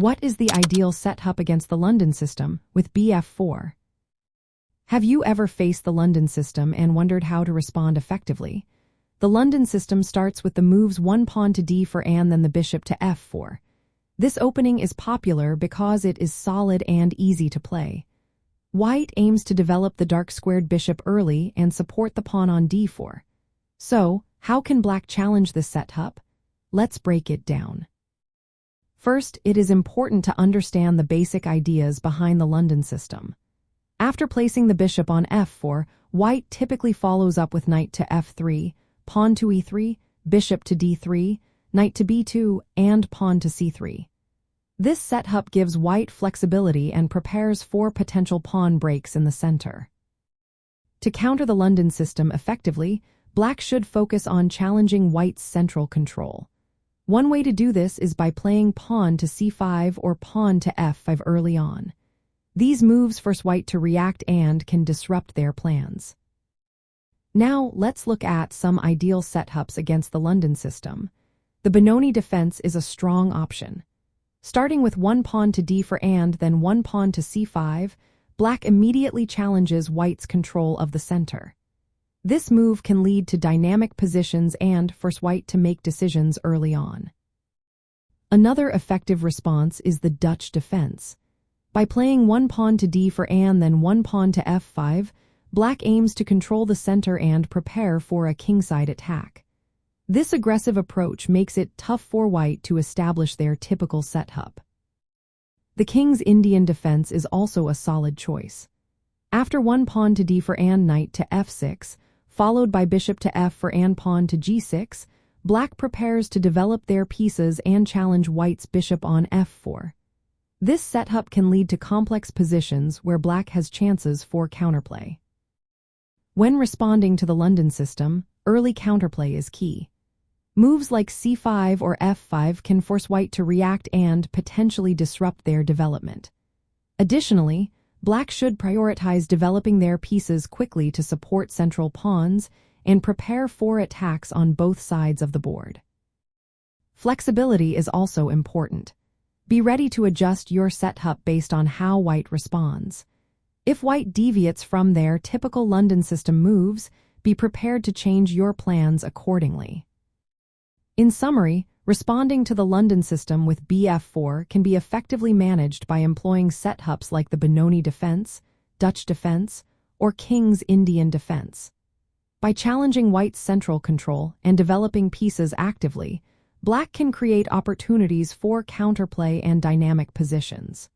What is the ideal setup against the London system with Bf4? Have you ever faced the London system and wondered how to respond effectively? The London system starts with the moves one pawn to d4 and then the bishop to f4. This opening is popular because it is solid and easy to play. White aims to develop the dark-squared bishop early and support the pawn on d4. So, how can Black challenge this setup? Let's break it down. First, it is important to understand the basic ideas behind the London system. After placing the bishop on f4, White typically follows up with knight to f3, pawn to e3, bishop to d3, knight to b2, and pawn to c3. This setup gives White flexibility and prepares for potential pawn breaks in the center. To counter the London system effectively, Black should focus on challenging White's central control. One way to do this is by playing pawn to c5 or pawn to f5 early on. These moves force White to react and can disrupt their plans. Now, let's look at some ideal setups against the London system. The Benoni Defense is a strong option. Starting with one pawn to d4 and then one pawn to c5, Black immediately challenges White's control of the center. This move can lead to dynamic positions and force White to make decisions early on. Another effective response is the Dutch defense. By playing one pawn to d4 and then one pawn to f5, Black aims to control the center and prepare for a kingside attack. This aggressive approach makes it tough for White to establish their typical setup. The King's Indian defense is also a solid choice. After one pawn to d4 and knight to f6, followed by bishop to f4 and pawn to g6, Black prepares to develop their pieces and challenge White's bishop on f4. This setup can lead to complex positions where Black has chances for counterplay. When responding to the London system, early counterplay is key. Moves like c5 or f5 can force White to react and potentially disrupt their development. Additionally, Black should prioritize developing their pieces quickly to support central pawns and prepare for attacks on both sides of the board. Flexibility is also important. Be ready to adjust your setup based on how White responds. If White deviates from their typical London system moves, be prepared to change your plans accordingly. In summary, responding to the London system with Bf4 can be effectively managed by employing setups like the Benoni Defense, Dutch Defense, or King's Indian Defense. By challenging White's central control and developing pieces actively, Black can create opportunities for counterplay and dynamic positions.